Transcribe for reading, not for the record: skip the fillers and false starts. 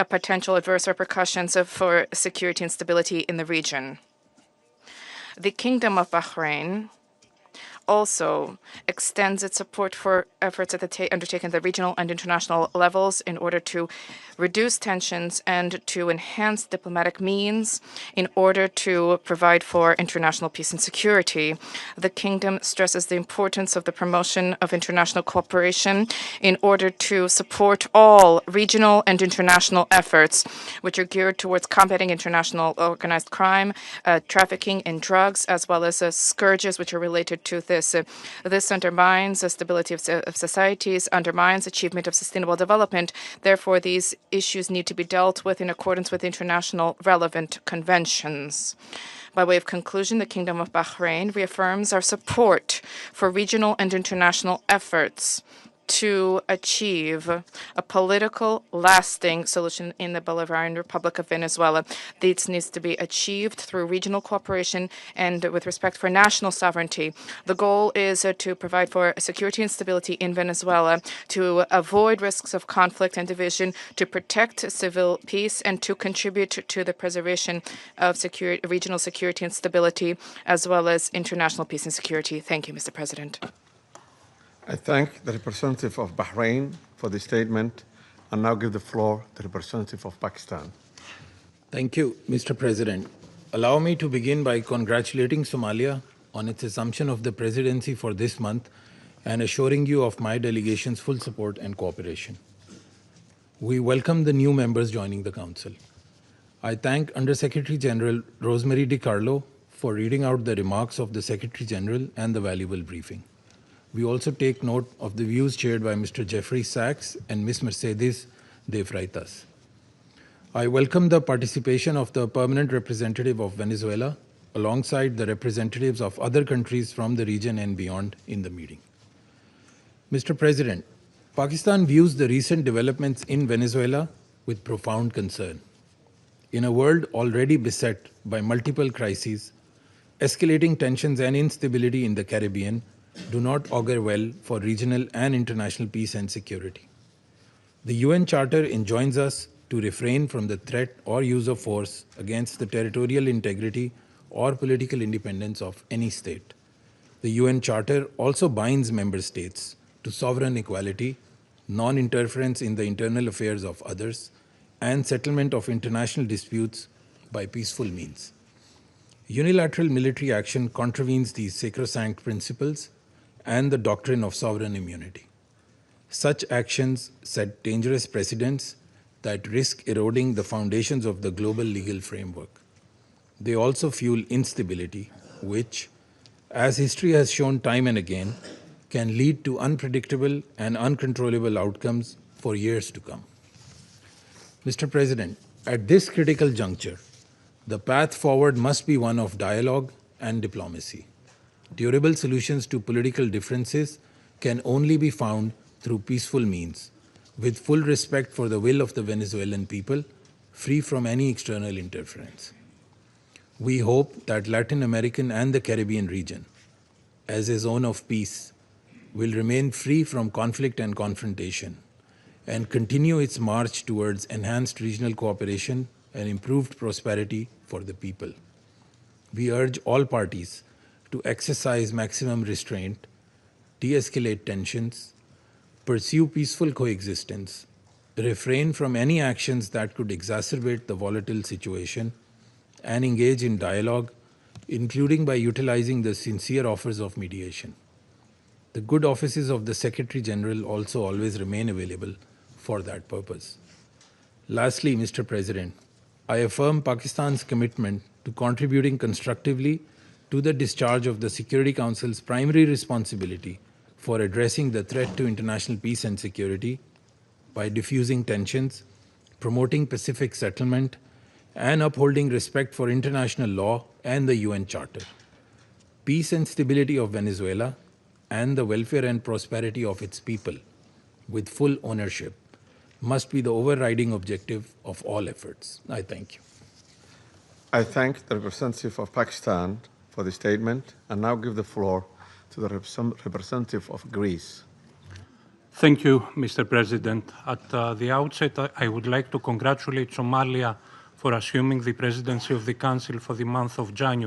potential adverse repercussions for security and stability in the region. The Kingdom of Bahrain also extends its support for efforts undertaken at the regional and international levels in order to reduce tensions and to enhance diplomatic means in order to provide for international peace and security. The Kingdom stresses the importance of the promotion of international cooperation in order to support all regional and international efforts which are geared towards combating international organized crime, trafficking in drugs, as well as scourges which are related to this. This undermines the stability of societies, undermines achievement of sustainable development. Therefore, these issues need to be dealt with in accordance with international relevant conventions. By way of conclusion, the Kingdom of Bahrain reaffirms our support for regional and international efforts to achieve a political, lasting solution in the Bolivarian Republic of Venezuela. This needs to be achieved through regional cooperation and with respect for national sovereignty. The goal is to provide for security and stability in Venezuela, to avoid risks of conflict and division, to protect civil peace, and to contribute to the preservation of regional security and stability, as well as international peace and security. Thank you, Mr. President. I thank the representative of Bahrain for the statement and now give the floor to the representative of Pakistan. Thank you, Mr. President. Allow me to begin by congratulating Somalia on its assumption of the presidency for this month and assuring you of my delegation's full support and cooperation. We welcome the new members joining the Council. I thank Undersecretary General Rosemary DiCarlo for reading out the remarks of the Secretary General and the valuable briefing. We also take note of the views shared by Mr. Jeffrey Sachs and Ms. Mercedes de Freitas. I welcome the participation of the permanent representative of Venezuela alongside the representatives of other countries from the region and beyond in the meeting. Mr. President, Pakistan views the recent developments in Venezuela with profound concern. In a world already beset by multiple crises, escalating tensions and instability in the Caribbean do not augur well for regional and international peace and security. The UN Charter enjoins us to refrain from the threat or use of force against the territorial integrity or political independence of any state. The UN Charter also binds member states to sovereign equality, non-interference in the internal affairs of others, and settlement of international disputes by peaceful means. Unilateral military action contravenes these sacrosanct principles and the doctrine of sovereign immunity. Such actions set dangerous precedents that risk eroding the foundations of the global legal framework. They also fuel instability, which, as history has shown time and again, can lead to unpredictable and uncontrollable outcomes for years to come. Mr. President, at this critical juncture, the path forward must be one of dialogue and diplomacy. Durable solutions to political differences can only be found through peaceful means, with full respect for the will of the Venezuelan people, free from any external interference. We hope that Latin American and the Caribbean region, as a zone of peace, will remain free from conflict and confrontation and continue its march towards enhanced regional cooperation and improved prosperity for the people. We urge all parties to exercise maximum restraint, de-escalate tensions, pursue peaceful coexistence, refrain from any actions that could exacerbate the volatile situation, and engage in dialogue, including by utilizing the sincere offers of mediation. The good offices of the Secretary General also always remain available for that purpose. Lastly, Mr. President, I affirm Pakistan's commitment to contributing constructively to the discharge of the Security Council's primary responsibility for addressing the threat to international peace and security by diffusing tensions, promoting pacific settlement, and upholding respect for international law and the UN Charter. Peace and stability of Venezuela and the welfare and prosperity of its people, with full ownership, must be the overriding objective of all efforts. I thank you. I thank the representative of Pakistan for the statement and now give the floor to the representative of Greece. Thank you, Mr. President. At the outset, I would like to congratulate Somalia for assuming the presidency of the Council for the month of January.